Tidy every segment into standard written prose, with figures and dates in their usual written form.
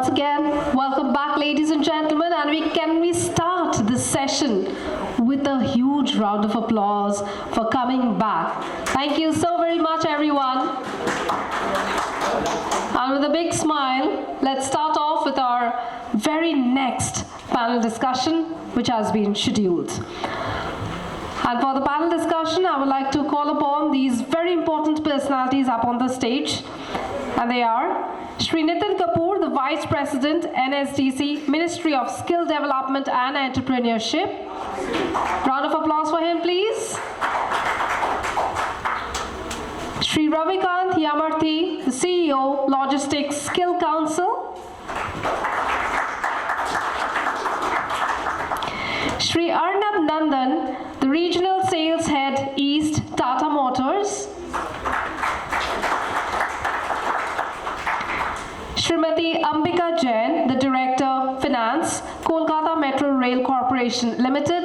Once again, welcome back, ladies and gentlemen, and we start this session with a huge round of applause for coming back. Thank you so very much, everyone. And with a big smile, let's start off with our very next panel discussion, which has been scheduled. And for the panel discussion, I would like to call upon these very important personalities up on the stage. And they are Shri Nitin Kapoor, the Vice President, NSDC, Ministry of Skill Development and Entrepreneurship. Round of applause for him, please. Shri Ravikant Yamarthi, the CEO, Logistics Skill Council. Shri Arnab Nandan, the Regional Sales Head, East, Tata Motors. Srimati Ambika Jain, the Director, Finance, Kolkata Metro Rail Corporation Limited.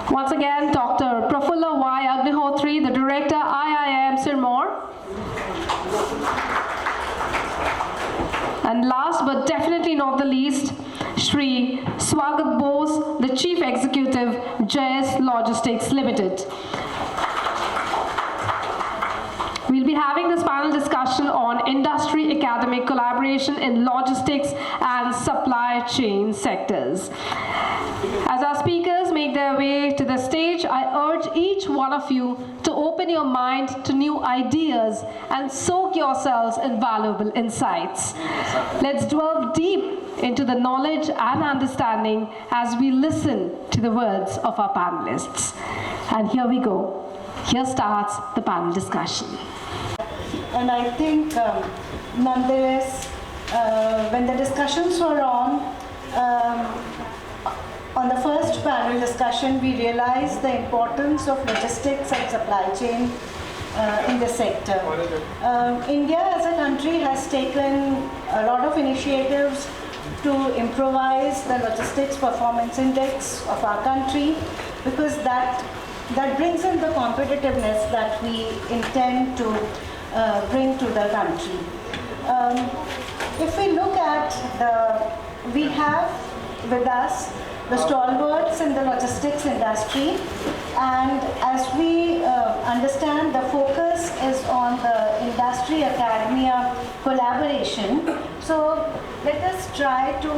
Once again, Dr. Prafulla Y. Agnihotri, the Director, IIM Sirmaur. And last but definitely not the least, Shri Swagat Bose, the Chief Executive, Jayesh Logistics Limited. We'll be having this panel discussion on industry-academic collaboration in logistics and supply chain sectors. As our speakers make their way to the stage, I urge each one of you to open your mind to new ideas and soak yourselves in valuable insights. Let's delve deep into the knowledge and understanding as we listen to the words of our panelists. And here we go. Here starts the panel discussion. And I think, nonetheless, when the discussions were on the first panel discussion, we realized the importance of logistics and supply chain in the sector. India as a country has taken a lot of initiatives to improvise the logistics performance index of our country, because that brings in the competitiveness that we intend to bring to the country. If we look at we have with us the stalwarts in the logistics industry, and as we understand, the focus is on the Industry-Academia collaboration. So let us try to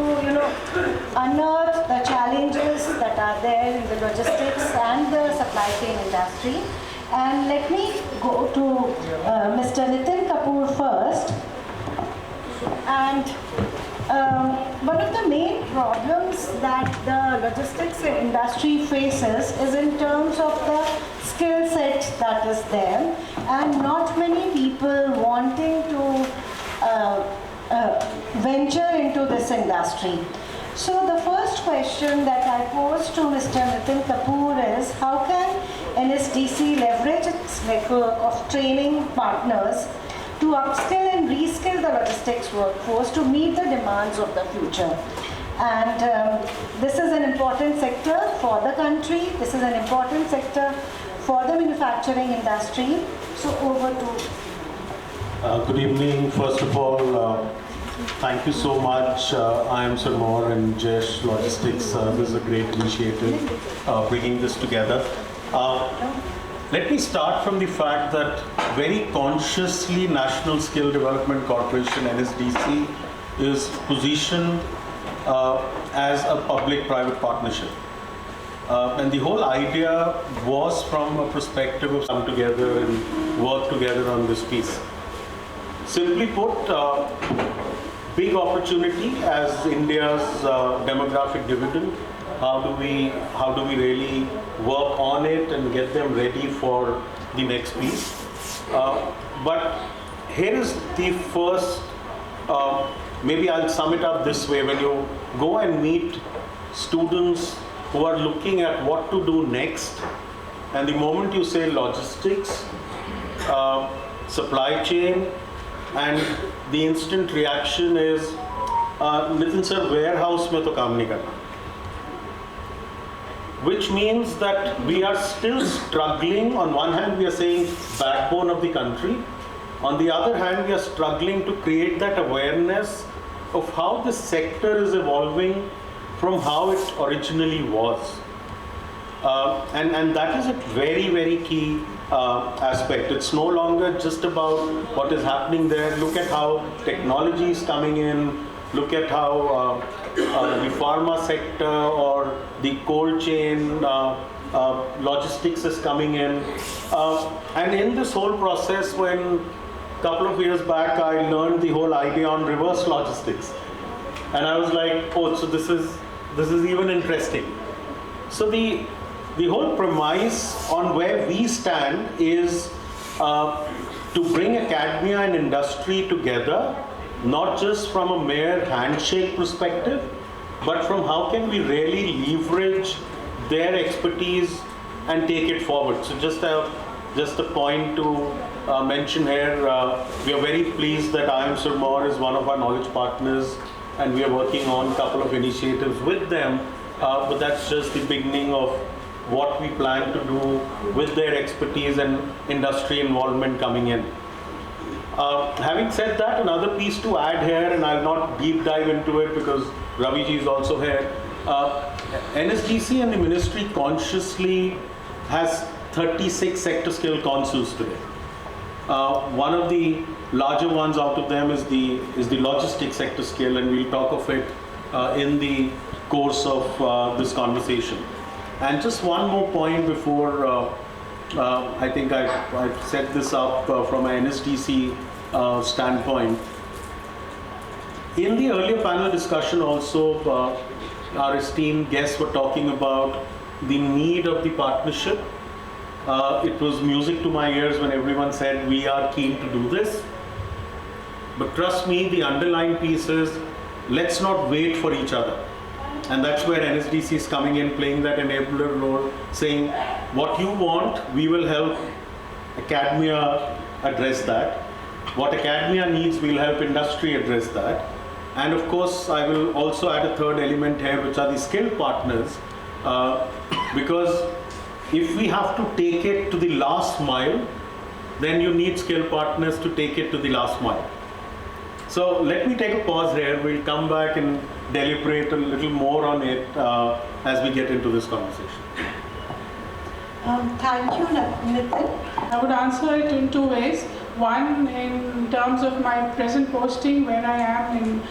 unearth the challenges that are there in the logistics and the supply chain industry. And let me go to Mr. Nitin Kapoor first. And one of the main problems that the logistics industry faces is in terms of the skill set that is there, and not many people wanting to venture into this industry. So the first question that I pose to Mr. Nitin Kapoor is, how can NSDC leverage its network of training partners to upskill and reskill the logistics workforce to meet the demands of the future? And this is an important sector for the country. This is an important sector for the manufacturing industry. So over to... Good evening. First of all, thank you so much, IIM Sirmaur and Jayesh Logistics. This is a great initiative, bringing this together. Let me start from the fact that very consciously National Skill Development Corporation, NSDC, is positioned as a public-private partnership. And the whole idea was from a perspective of come together and work together on this piece. Simply put, big opportunity as India's demographic dividend. How do we really work on it and get them ready for the next piece? But here is the first, maybe I'll sum it up this way. When you go and meet students who are looking at what to do next, and the moment you say logistics, supply chain, and the instant reaction is, Nitin sir, warehouse mein to kaam nahi karna. Which means that we are still struggling. On one hand, we are saying backbone of the country, On the other hand, we are struggling to create that awareness of how this sector is evolving from how it originally was. And that is a very, very key aspect. It's no longer just about what is happening there. Look at how technology is coming in. Look at how the pharma sector or the cold chain logistics is coming in. And in this whole process, when a couple of years back, I learned the whole idea on reverse logistics. And I was like, oh, so this is even interesting. So the whole premise on where we stand is to bring academia and industry together, not just from a mere handshake perspective, but from how can we really leverage their expertise and take it forward. So just a point to mention here, we are very pleased that IIM Sirmaur is one of our knowledge partners, and we are working on a couple of initiatives with them, but that's just the beginning of what we plan to do with their expertise and industry involvement coming in. Having said that, another piece to add here, and I'll not deep dive into it because Raviji is also here. NSDC and the ministry consciously has 36 sector skill councils today. One of the larger ones out of them is the logistics sector skill, and we'll talk of it in the course of this conversation. And just one more point before I think I've set this up from an NSDC standpoint. In the earlier panel discussion also, our esteemed guests were talking about the need of the partnership. It was music to my ears when everyone said we are keen to do this. But trust me, the underlying piece is let's not wait for each other. And that's where NSDC is coming in, playing that enabler role, saying what you want, we will help academia address that. What academia needs, we'll help industry address that. And of course, I will also add a third element here, which are the skilled partners, because if we have to take it to the last mile, then you need skilled partners to take it to the last mile. So let me take a pause here. We'll come back and deliberate a little more on it as we get into this conversation. Thank you, Nitin. I would answer it in two ways. One, in terms of my present posting, where I am in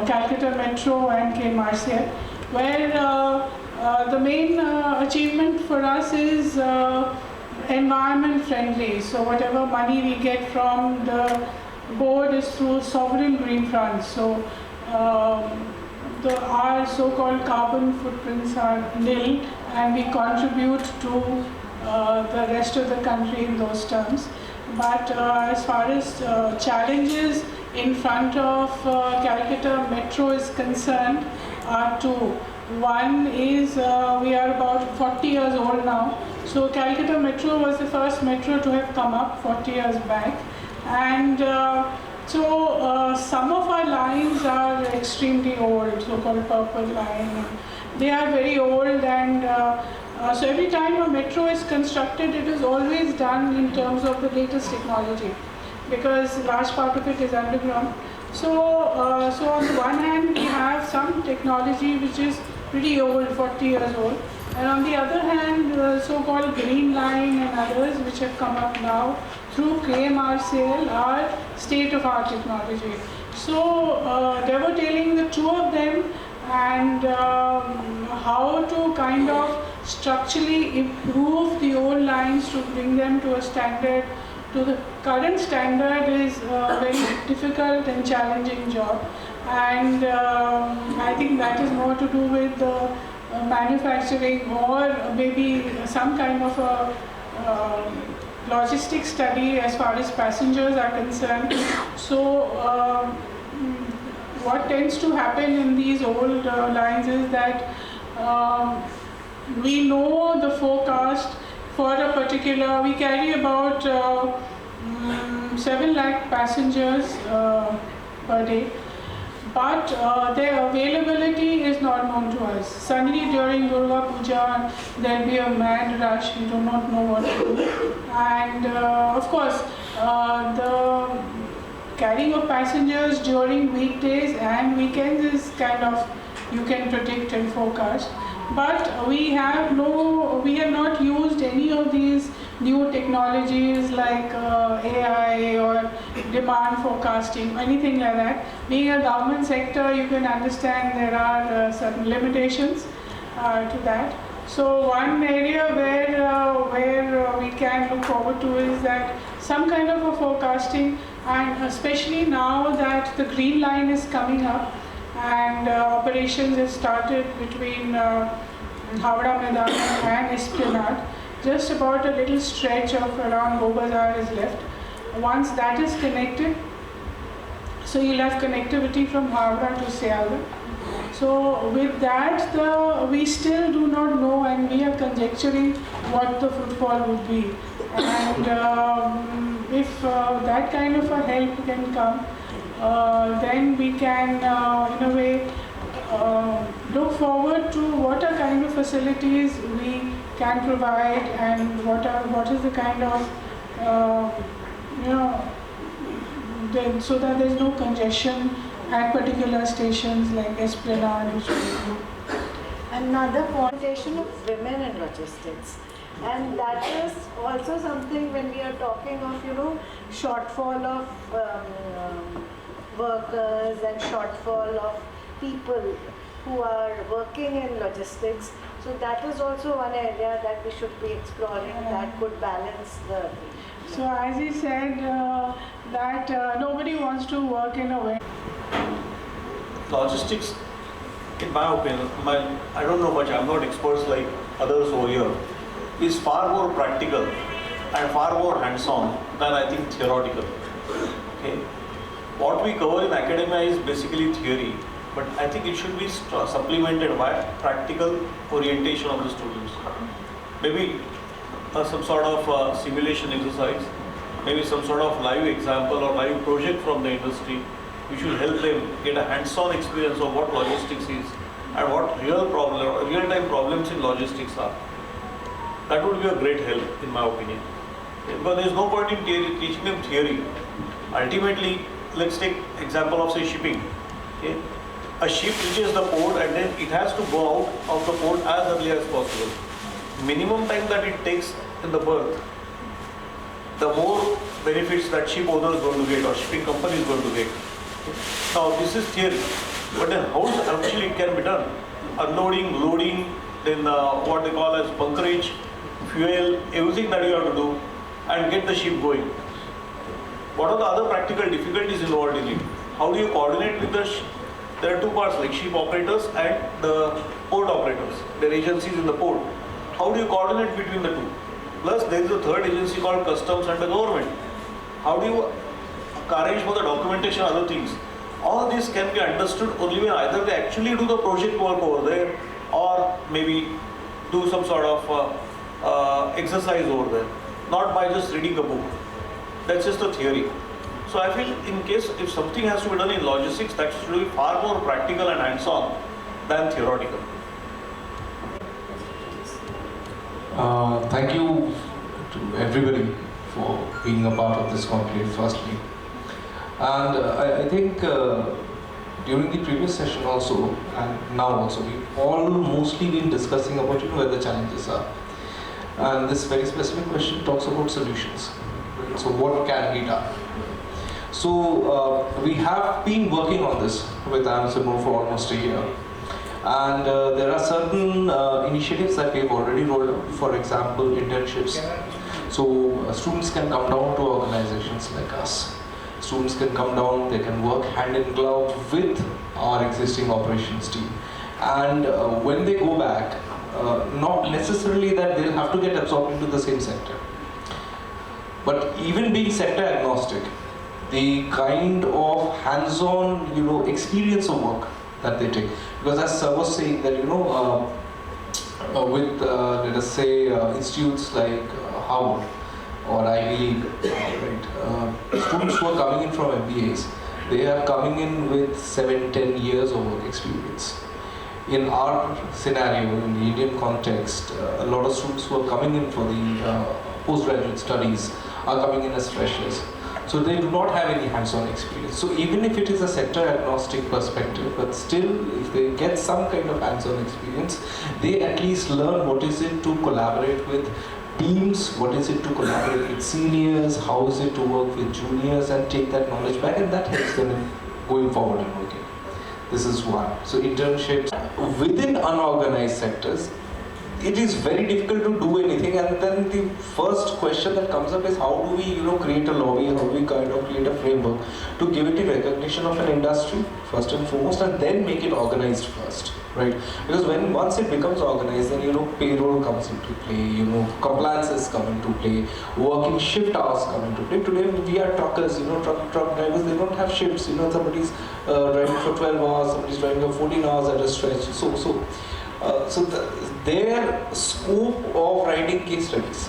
Calcutta Metro and KMRCL, where the main achievement for us is environment friendly. So whatever money we get from the board is through sovereign green funds. So our so-called carbon footprints are nil, and we contribute to the rest of the country in those terms. But as far as challenges in front of Calcutta Metro is concerned are two. One is we are about 40 years old now. So Calcutta Metro was the first metro to have come up 40 years back. And so some of our lines are extremely old, so-called purple line. They are very old, and so every time a metro is constructed, it is always done in terms of the latest technology, because a large part of it is underground. So on the one hand, we have some technology which is pretty old, 40 years old, and on the other hand, so-called green line and others which have come up now through KMRCL are state-of-art technology. So they were telling the two of them, and how to kind of structurally improve the old lines to bring them to a standard, to the current standard, is a very difficult and challenging job. And I think that is more to do with the manufacturing, or maybe some kind of a logistics study as far as passengers are concerned. So what tends to happen in these old lines is that we know the forecast for a particular, we carry about 7 lakh passengers per day, but their availability is not known to us. Suddenly during Durga Puja, there will be a mad rush, we do not know what to do. And of course, the carrying of passengers during weekdays and weekends is kind of, you can predict and forecast. But we have not used any of these new technologies like AI or demand forecasting, anything like that. Being a government sector, you can understand there are certain limitations to that. So one area where we can look forward to is that some kind of a forecasting, and especially now that the green line is coming up and operations have started between Howrah Maidan and Esplanade. Just about a little stretch of around Bobazar is left. Once that is connected, so you'll have connectivity from Howrah to Sealdah. So with that, we still do not know, and we are conjecturing what the footfall would be. And if that kind of a help can come, then we can, in a way, look forward to what are kind of facilities we can provide, and what is the kind of, so that there's no congestion at particular stations like Esplanade, which we do. Another connotation of women in logistics. And that is also something when we are talking of, shortfall of workers and shortfall of people who are working in logistics. So that is also one area that we should be exploring that could balance the. So as he said, that nobody wants to work in a way. Logistics, in my opinion, I don't know much, I'm not experts like others over here, is far more practical and far more hands-on than I think theoretical. Okay? What we cover in academia is basically theory, but I think it should be supplemented by practical orientation of the students. Maybe some sort of simulation exercise, maybe some sort of live example or live project from the industry, which will help them get a hands-on experience of what logistics is and what real-time problems in logistics are. That would be a great help, in my opinion. But there is no point in teaching them theory. Ultimately, let's take example of say shipping. Okay? A ship reaches the port and then it has to go out of the port as early as possible. Minimum time that it takes in the berth, the more benefits that ship owner is going to get or shipping company is going to get. Now this is theory, but then how actually it can be done? Unloading, loading, then what they call as bunkerage, fuel, everything that you have to do and get the ship going. What are the other practical difficulties involved in it? How do you coordinate with the there are two parts like ship operators and the port operators, their agencies in the port. How do you coordinate between the two? Plus there is a third agency called customs and the government. How do you arrange for the documentation, other things? All this can be understood only when either they actually do the project work over there or maybe do some sort of exercise over there, not by just reading a book. That's just a theory. So I feel in case if something has to be done in logistics, that should be far more practical and hands-on than theoretical. Thank you to everybody for being a part of this conclave firstly. And I think during the previous session also and now also we've all mostly been discussing about where the challenges are. And this very specific question talks about solutions. Right? So what can be done? So we have been working on this with IIM Sirmaur for almost a year. And there are certain initiatives that we have already rolled out. For example, internships. So students can come down to organizations like us. Students can come down, they can work hand in glove with our existing operations team. And when they go back, not necessarily that they'll have to get absorbed into the same sector. But even being sector agnostic, the kind of hands-on, experience of work that they take. Because as Sir was saying that, with, let us say, institutes like Harvard or Ivy League, right? Students who are coming in from MBAs, they are coming in with 7-10 years of work experience. In our scenario, in the Indian context, a lot of students who are coming in for the postgraduate studies are coming in as freshers. So they do not have any hands-on experience. So even if it is a sector agnostic perspective, but still if they get some kind of hands-on experience, they at least learn what is it to collaborate with teams, what is it to collaborate with seniors, how is it to work with juniors, and take that knowledge back, and that helps them in going forward and working. This is one. So internships within unorganized sectors, it is very difficult to do anything, and then the first question that comes up is how do we create a lobby, how do we kind of create a framework to give it the recognition of an industry first and foremost, and then make it organized first, right? Because once it becomes organized, then payroll comes into play, compliances come into play, working shift hours come into play. Today we are truckers, truck drivers, they don't have shifts, somebody's driving for 12 hours, somebody's driving for 14 hours at a stretch. So their scope of writing case studies,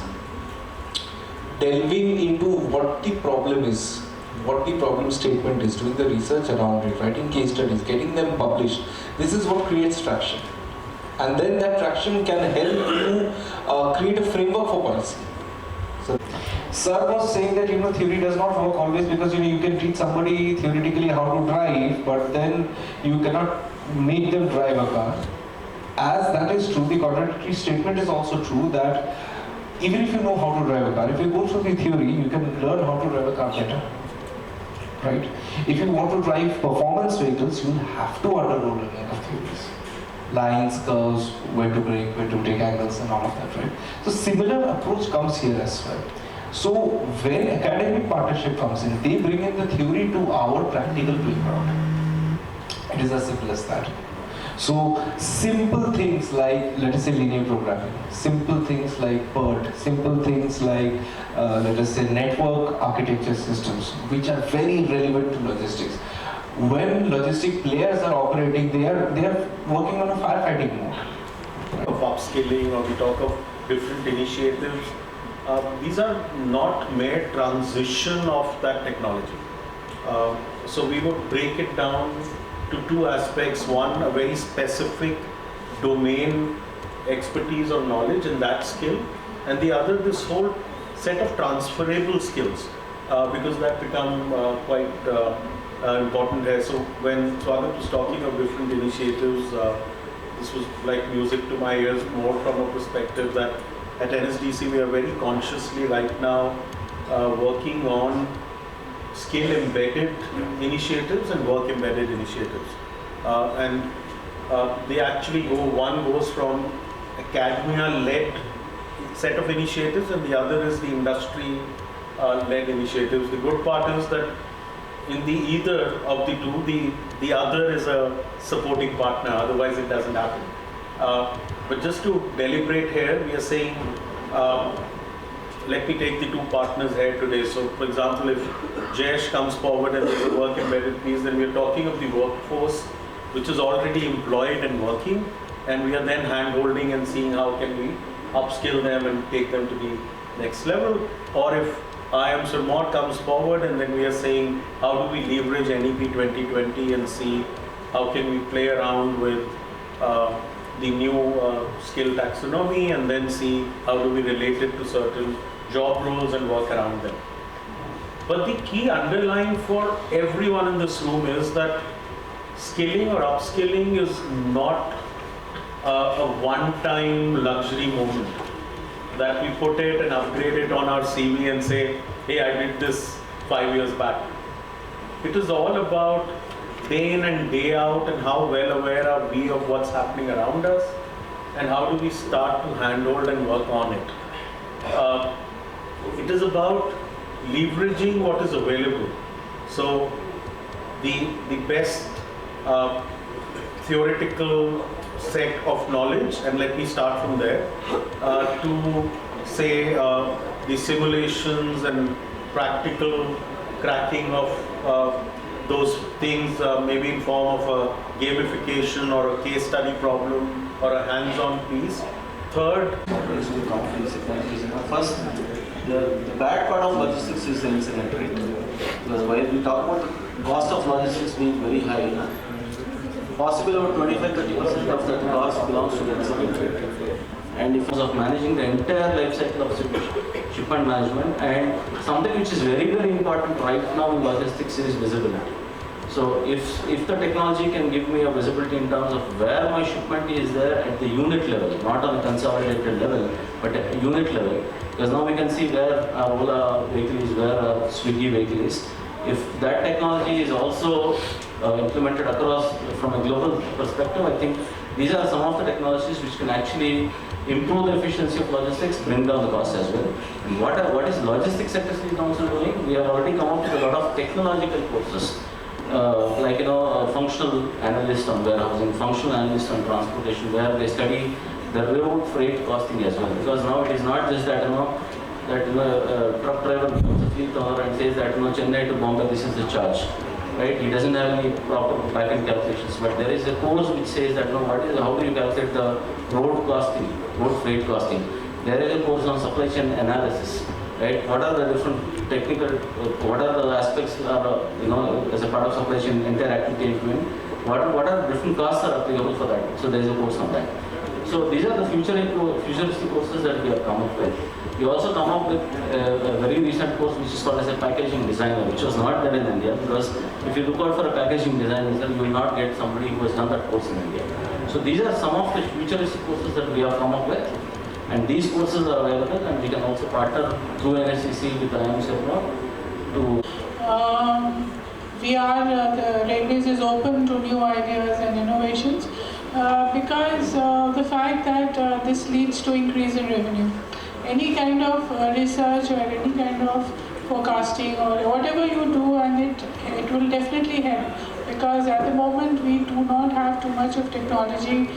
delving into what the problem is, what the problem statement is, doing the research around it, writing case studies, getting them published, this is what creates traction. And then that traction can help you create a framework for policy. So, Sir was saying that theory does not work always, because you can teach somebody theoretically how to drive, but then you cannot make them drive a car. As that is true, the contradictory statement is also true that even if you know how to drive a car, if you go through the theory, you can learn how to drive a car better, right? If you want to drive performance vehicles, you have to undergo learning of theories. Lines, curves, where to brake, where to take angles, and all of that, right? So similar approach comes here as well. So when academic partnership comes in, they bring in the theory to our practical playground. It is as simple as that. So simple things like, let us say, linear programming, simple things like PERT, simple things like, let us say, network architecture systems, which are very relevant to logistics. When logistic players are operating, they are working on a firefighting mode. Of upskilling, or we talk of different initiatives, these are not mere transition of that technology. So we would break it down to two aspects. One, a very specific domain expertise or knowledge in that skill, and the other, this whole set of transferable skills, because that become quite important here. So when Swagat was talking of different initiatives, this was like music to my ears, more from a perspective that at NSDC we are very consciously right now working on skill embedded initiatives and work embedded initiatives, and they actually one goes from academia led set of initiatives, and the other is the industry led initiatives. The good part is that in the either of the two, the other is a supporting partner, otherwise it doesn't happen. But just to deliberate here, we are saying, let me take the two partners here today. So for example, if Jayesh comes forward and there's a work embedded piece, then we are talking of the workforce which is already employed and working, and we are then hand-holding and seeing how can we upskill them and take them to the next level. Or if IIM Sirmaur comes forward, and then we are saying how do we leverage NEP 2020 and see how can we play around with the new skill taxonomy, and then see how do we relate it to certain job roles and work around them. But the key underlying for everyone in this room is that skilling or upskilling is not a one-time luxury moment that we put it and upgrade it on our CV and say, hey, I did this 5 years back. It is all about day in and day out, and how well aware are we of what's happening around us, and how do we start to handhold and work on it. It is about leveraging what is available. So the best theoretical set of knowledge, and let me start from there, to say the simulations and practical cracking of those things, maybe in form of a gamification or a case study problem or a hands-on piece. Third, first, the bad part of logistics is the incident rate. Because while we talk about the cost of logistics being very high, possibly about 25-30% of that cost belongs to the incident rate. and if of managing the entire life cycle of shipment management, and something which is very, very important right now in logistics is visibility. So if the technology can give me a visibility in terms of where my shipment is there at the unit level, not on a consolidated level, but at a unit level, because now we can see where our Ola vehicle is, where our Swiggy vehicle is. If that technology is also implemented across from a global perspective, I think these are some of the technologies which can actually improve the efficiency of logistics, bring down the cost as well. And what is logistics sector is also doing? We have already come up with a lot of technological courses. Like a functional analyst on warehousing, functional analyst on transportation, where they study the road freight costing as well. Because now it is not just that a truck driver becomes a fleet owner and says that Chennai to Bombay, this is the charge, right? He doesn't have any proper back-end calculations. But there is a course which says that how do you calculate the road costing, road freight costing? There is a course on supply chain analysis. Right? What are the different technical, what are the aspects, as a part of supply chain, entire activity end-to-end? What are the different costs are applicable for that? So there is a course on that. So these are the futuristic courses that we have come up with. We also come up with a very recent course which is called as a packaging designer, which was not there in India, because if you look out for a packaging designer, you will not get somebody who has done that course in India. So these are some of the futuristic courses that we have come up with. And these courses are available, and we can also partner through NSCC with IIM Sirmaur to. The Railways is open to new ideas and innovations because the fact that this leads to increase in revenue. Any kind of research or any kind of forecasting or whatever you do, and it will definitely help, because at the moment we do not have too much of technology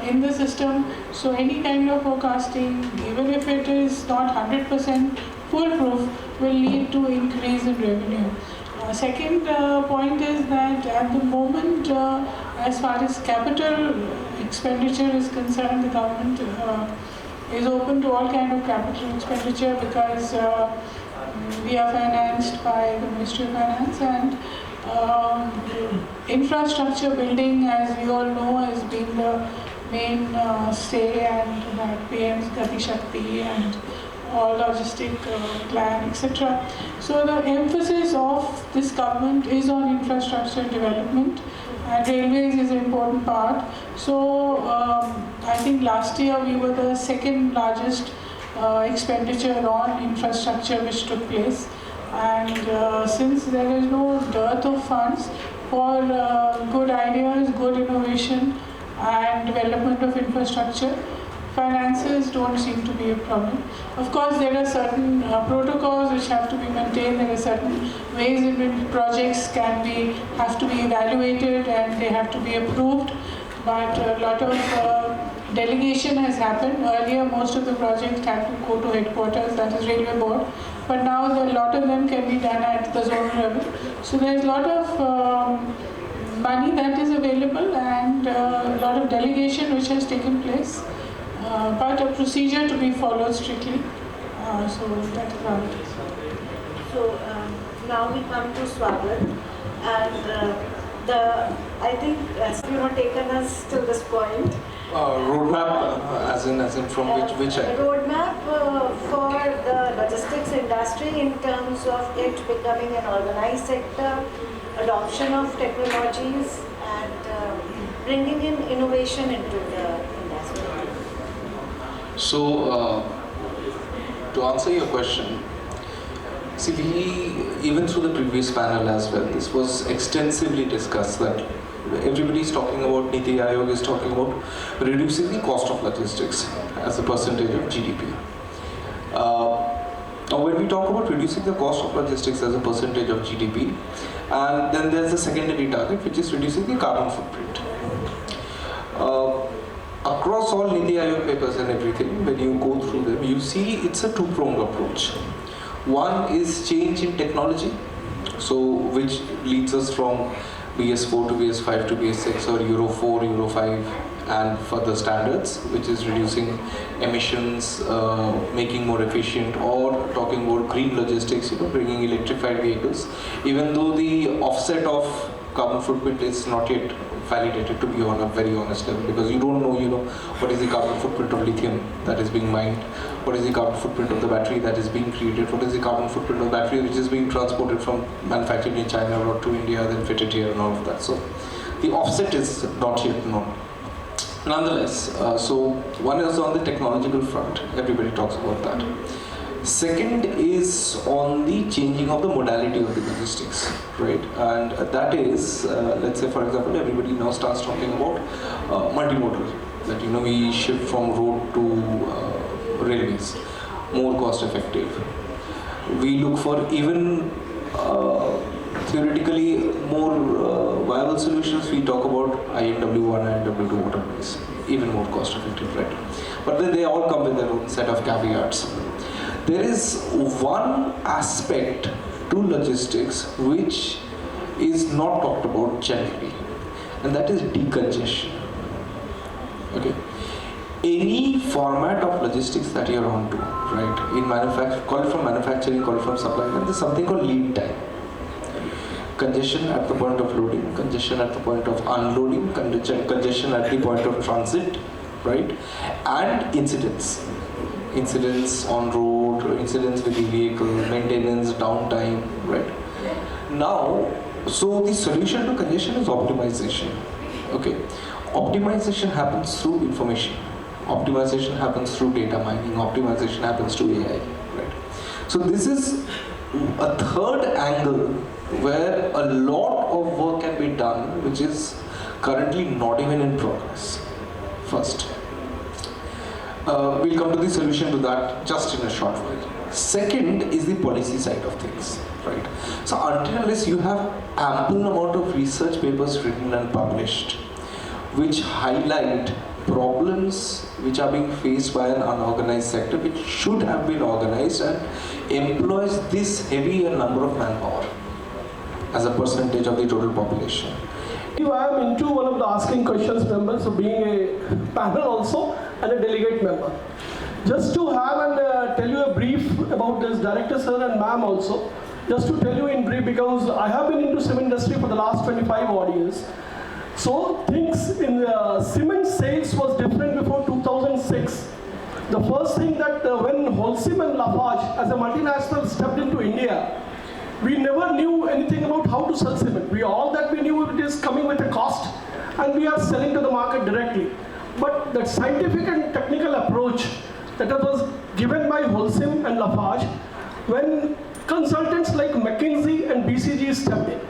in the system, so any kind of forecasting, even if it is not 100% foolproof, will lead to increase in revenue. Second point is that at the moment, as far as capital expenditure is concerned, the government is open to all kind of capital expenditure, because we are financed by the Ministry of Finance, and infrastructure building, as we all know, has been the main stay, and that PM's Gati Shakti and all logistic plan, etc. So the emphasis of this government is on infrastructure development, and railways is an important part. So I think last year we were the second largest expenditure on infrastructure which took place, and since there is no dearth of funds for good ideas, good innovation and development of infrastructure, finances don't seem to be a problem. Of course, there are certain protocols which have to be maintained. There are certain ways in which projects have to be evaluated and they have to be approved. But a lot of delegation has happened. Earlier, most of the projects had to go to headquarters, that is Railway Board. But now a lot of them can be done at the zonal level. So there's a lot of money that is available, and a lot of delegation which has taken place, but a procedure to be followed strictly. So that's about it. So now we come to Swagat, and I think you have taken us to this point. Roadmap, as in from which end? Roadmap for the logistics industry in terms of it becoming an organized sector, adoption of technologies, and bringing in innovation into the industry. So, to answer your question, see, even through the previous panel as well, this was extensively discussed that everybody is talking about, Niti Aayog is talking about reducing the cost of logistics as a percentage of GDP. Now, when we talk about reducing the cost of logistics as a percentage of GDP, and then there's the secondary target, which is reducing the carbon footprint. Across all Niti Aayog papers and everything, when you go through them, you see it's a two-pronged approach. One is change in technology, so which leads us from BS4 to BS5 to BS6 or Euro 4, Euro 5 and further standards, which is reducing emissions, making more efficient, or talking about green logistics, bringing electrified vehicles. Even though the offset of carbon footprint is not yet validated, to be on a very honest level, because you don't know, what is the carbon footprint of lithium that is being mined, what is the carbon footprint of the battery that is being created, what is the carbon footprint of the battery which is being transported from manufactured in China or to India, then fitted here and all of that. So the offset is not yet known. Nonetheless, so one is on the technological front, everybody talks about that. Second is on the changing of the modality of the logistics, right? And that is, let's say for example, everybody now starts talking about multimodal, that we shift from road to railways, more cost effective. We look for even theoretically more viable solutions. We talk about IMW1 and IMW2 waterways, even more cost effective, right? But then they all come with their own set of caveats. There is one aspect to logistics which is not talked about generally, and that is decongestion. Okay. Any format of logistics that you're onto, right? In call it from manufacturing, call it from supply, and there's something called lead time. Congestion at the point of loading, congestion at the point of unloading, congestion at the point of transit, right? And incidents. Incidents on road, incidents with the vehicle, maintenance, downtime, right? Now, so the solution to congestion is optimization. Okay, optimization happens through information. Optimization happens through data mining. Optimization happens through AI, right? So this is a third angle where a lot of work can be done, which is currently not even in progress. First. We'll come to the solution to that just in a short while. Second is the policy side of things, right? So unless you have ample amount of research papers written and published, which highlight problems which are being faced by an unorganized sector, which should have been organized and employs this heavier number of manpower as a percentage of the total population. I am into one of the asking questions members, so being a panel also and a delegate member. Just to have and tell you a brief about this director sir and ma'am also, just to tell you in brief, because I have been into cement industry for the last 25 odd years. So things in cement sales was different before 2006. The first thing that when Holcim and Lafarge as a multinational stepped into India, we never knew anything about how to sell cement. All that we knew, it is coming with a cost and we are selling to the market directly. But that scientific and technical approach that was given by Holcim and Lafarge when consultants like McKinsey and BCG stepped in.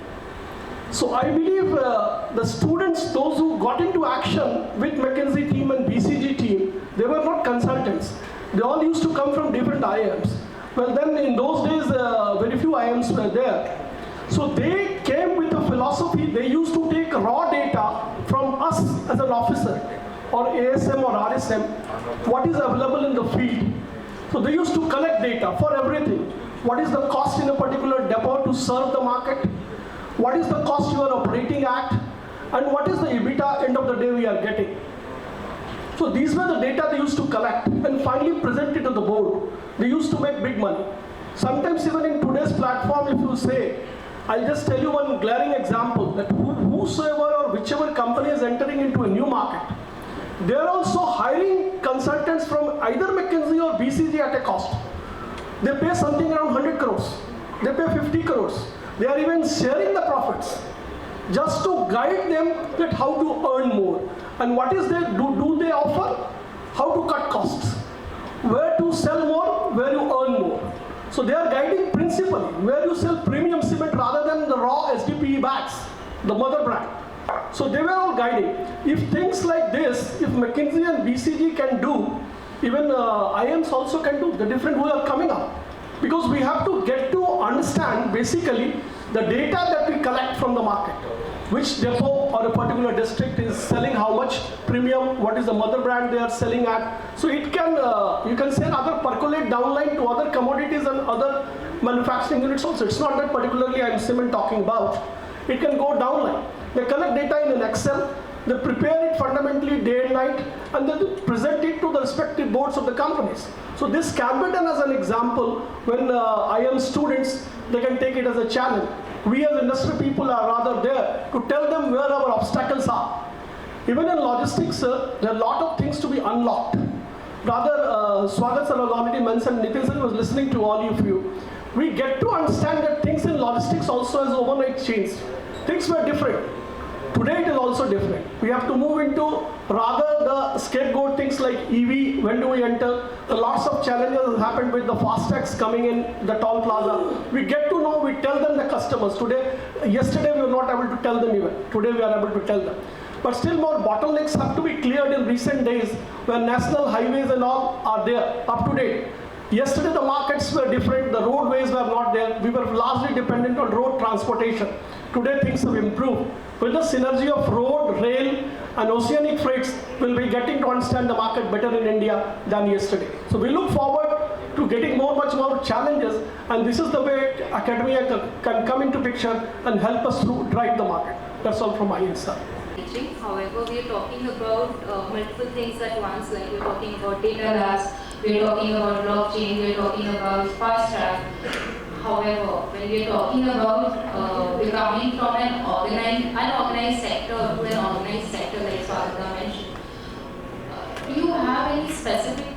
So I believe the students, those who got into action with McKinsey team and BCG team, they were not consultants. They all used to come from different IIMs. Well then in those days, very few IIMs were there. So they came with a philosophy. They used to take raw data from us as an officer or ASM or RSM, what is available in the field. So they used to collect data for everything. What is the cost in a particular depot to serve the market? What is the cost you are operating at? And what is the EBITDA end of the day we are getting? So these were the data they used to collect and finally present it to the board. They used to make big money. Sometimes even in today's platform, if you say, I'll just tell you one glaring example that whosoever or whichever company is entering into a new market, they are also hiring consultants from either McKinsey or BCG at a cost. They pay something around 100 crores. They pay 50 crores. They are even sharing the profits just to guide them that how to earn more. And what is they do they offer? How to cut costs. Where to sell more, where you earn more. So they are guiding principally where you sell premium cement rather than the raw SDPE bags, the mother brand. So they were all guiding. If things like this, if McKinsey and BCG can do, even IIMs also can do, the different who are coming up. Because we have to get to understand basically the data that we collect from the market. Which depot or a particular district is selling how much premium, what is the mother brand they are selling at. So it can, you can say rather percolate downline to other commodities and other manufacturing units also. It's not that particularly I'm cement talking about. It can go downline. They collect data in an Excel, they prepare it fundamentally day and night, and then they present it to the respective boards of the companies. So this can be done as an example when IIM students, they can take it as a channel. We as industry people are rather there to tell them where our obstacles are. Even in logistics, there are a lot of things to be unlocked. Rather, Swagat sir has already mentioned, Nitin sir was listening to all of you. We get to understand that things in logistics also has overnight changed. Things were different. Today it is also different. We have to move into rather the scapegoat things like EV, when do we enter? Lots of challenges have happened with the FASTags coming in the toll plaza. We get to know, we tell them the customers. Yesterday we were not able to tell them even. Today we are able to tell them. But still more bottlenecks have to be cleared in recent days when national highways and all are there, up to date. Yesterday the markets were different, the roadways were not there. We were largely dependent on road transportation. Today things have improved. With the synergy of road, rail and oceanic freights, we'll be getting to understand the market better in India than yesterday. So we look forward to getting much more challenges, and this is the way academia can come into picture and help us to drive the market. That's all from my end, sir. However, we are talking about multiple things at once, like we're talking about data labs, we're talking about blockchain, we're talking about fast track. However, when we're talking about we're coming from an unorganized sector to an organized sector, like Swagata mentioned, do you have any specific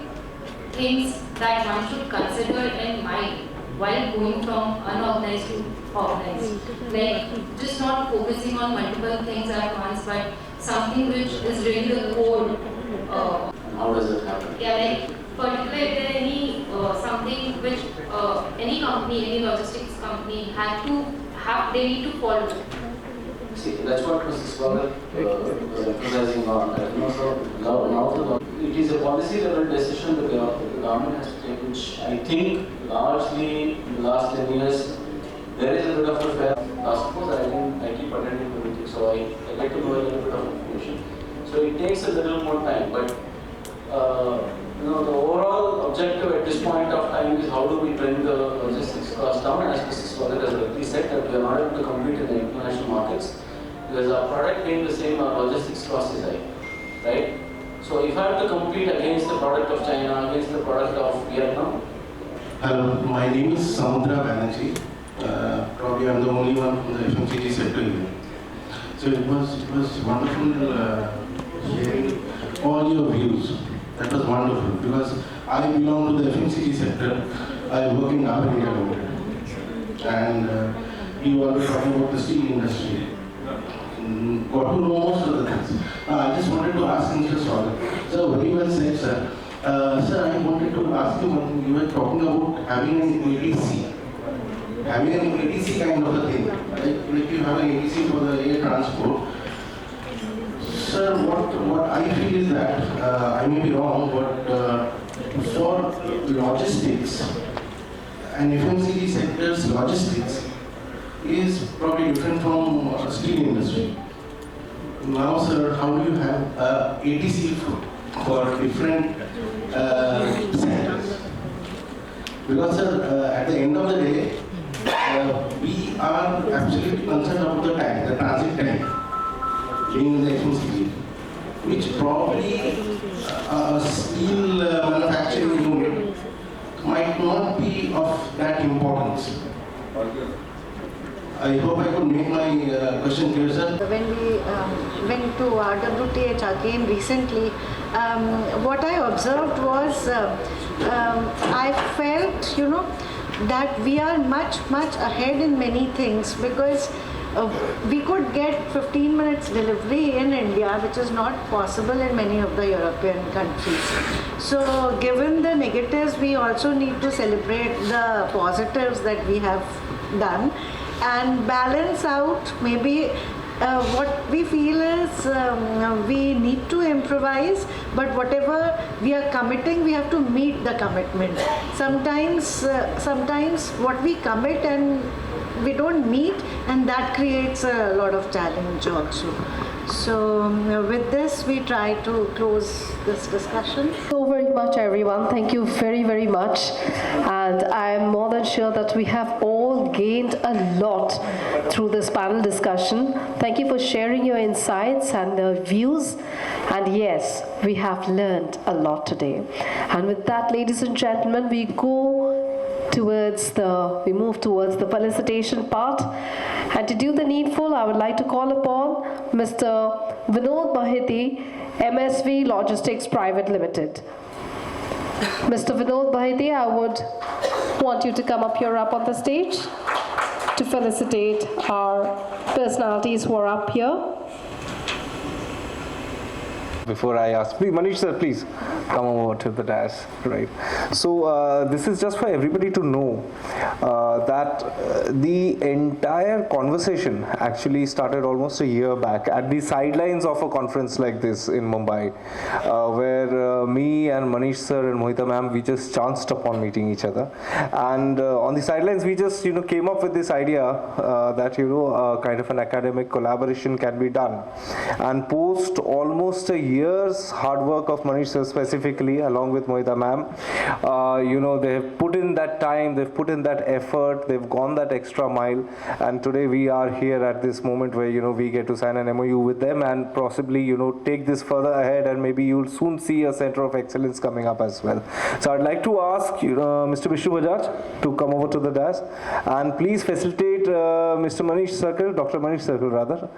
things that one should consider in mind while going from unorganized to organized? Like just not focusing on multiple things at once, but something which is really the core. How does it happen? Yeah, like particularly if there any something which any company, any logistics company they need to follow. See, that's what Mrs. Swagat was emphasizing on. Now it is a policy level decision that the government has to take, which I think largely in the last 10 years there is a bit of a fair. Suppose I keep attending the meeting, so I get to know a little bit of information. So it takes a little more time, but the overall objective at this point of time is how do we bring the logistics cost down, as Mrs. Swagat has rightly said that we are not able to compete in the international markets because our product being the same, our logistics cost is high, right? So if I have to compete against the product of China, against the product of Vietnam. Hello, my name is Samudra Banerjee. Probably I'm the only one from the FMCG sector here. So it was wonderful hearing all your views. That was wonderful because I belong to the FMCG sector. I work in our India Limited. And you were talking about the steel industry. Got to know most of the things. I just wanted to ask Mr. Swagat. So very well said, sir. Sir, I wanted to ask you one thing. You were talking about having an ATC. Having an ATC kind of a thing. Like you have an ATC for the air transport. Sir, what I feel is that, I may be wrong, but for logistics, and FMCG sector's logistics is probably different from steel industry. Now, sir, how do you have ATC for different sectors? Because, sir, at the end of the day, we are absolutely concerned about the time, the transit time. In the FMCG, which probably a steel manufacturing unit might not be of that importance. I hope I could make my question clear, sir. When we went to RWTH again recently, what I observed was I felt, that we are much ahead in many things because we could get 15 minutes delivery in India, which is not possible in many of the European countries. So given the negatives, we also need to celebrate the positives that we have done and balance out maybe what we feel is we need to improvise, but whatever we are committing, we have to meet the commitment. Sometimes what we commit and we don't meet, and that creates a lot of challenge also. So with this, we try to close this discussion. So very much, everyone. Thank you very much. And I'm more than sure that we have all gained a lot through this panel discussion. Thank you for sharing your insights and views. And yes, we have learned a lot today. And with that, ladies and gentlemen, we move towards the felicitation part. And to do the needful, I would like to call upon Mr. Vinod Baheti, MSV Logistics Private Limited. Mr. Vinod Baheti, I would want you to come up on the stage to felicitate our personalities who are up here. Before I ask, please, Manish sir, please come over to the dais. Right. So this is just for everybody to know that the entire conversation actually started almost a year back at the sidelines of a conference like this in Mumbai, where me and Manish sir and Mohita ma'am, we just chanced upon meeting each other, and on the sidelines we just came up with this idea that kind of an academic collaboration can be done, and post almost a year's hard work of Manish sir specifically along with Mohita ma'am, they have put in that time, they've put in that effort, they've gone that extra mile, and today we are here at this moment where we get to sign an MOU with them and possibly take this further ahead, and maybe you'll soon see a center of excellence coming up as well. So I'd like to ask Mr. Vishnu Bajaj to come over to the dais and please facilitate Mr. Manish Circle, Dr. Manish Circle rather,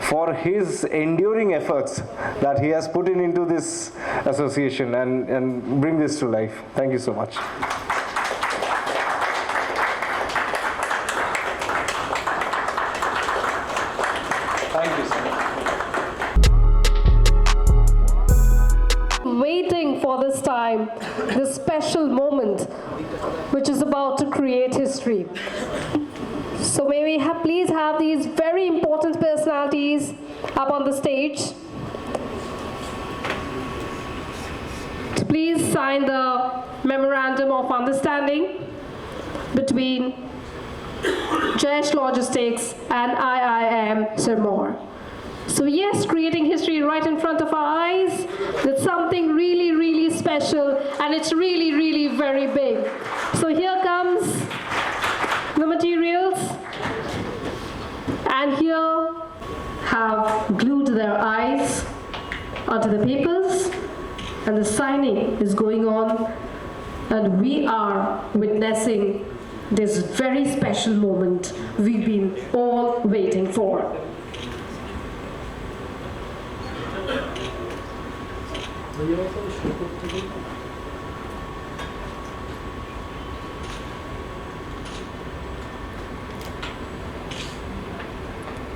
for his enduring efforts that he has put into this association and bring this to life. Thank you so much. Thank you so much. Waiting for this time, this special moment, which is about to create history. So may we please have these very important personalities up on the stage. Please sign the Memorandum of Understanding between Jayesh Logistics and IIM Sirmaur. So yes, creating history right in front of our eyes. That's something really, really special, and it's really, really very big. So here comes the materials, and here have glued their eyes onto the papers, and the signing is going on, and we are witnessing this very special moment we've been all waiting for.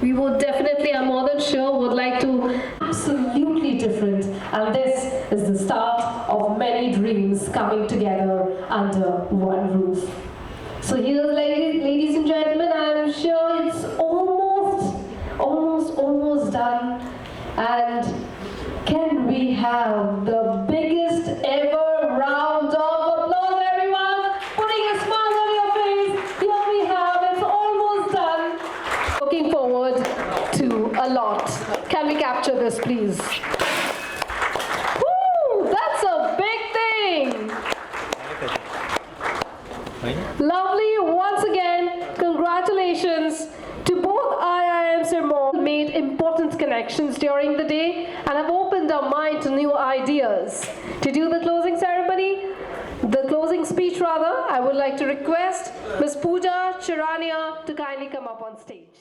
We would definitely, I'm more than sure, would like to absolutely different, and this is the start of many dreams coming together under one roof. So here, ladies and gentlemen, I'm sure it's almost done, and can we have the biggest ever round of applause, everyone? Putting a smile on your face, here we have, it's almost done. Looking forward to a lot. Can we capture this, please? Woo, that's a big thing. Lovely, once again, congratulations to both IIM Sirmaur. Made important connections during the day and have opened our mind to new ideas. To do the closing ceremony, the closing speech rather, I would like to request Ms. Pooja Chirania to kindly come up on stage.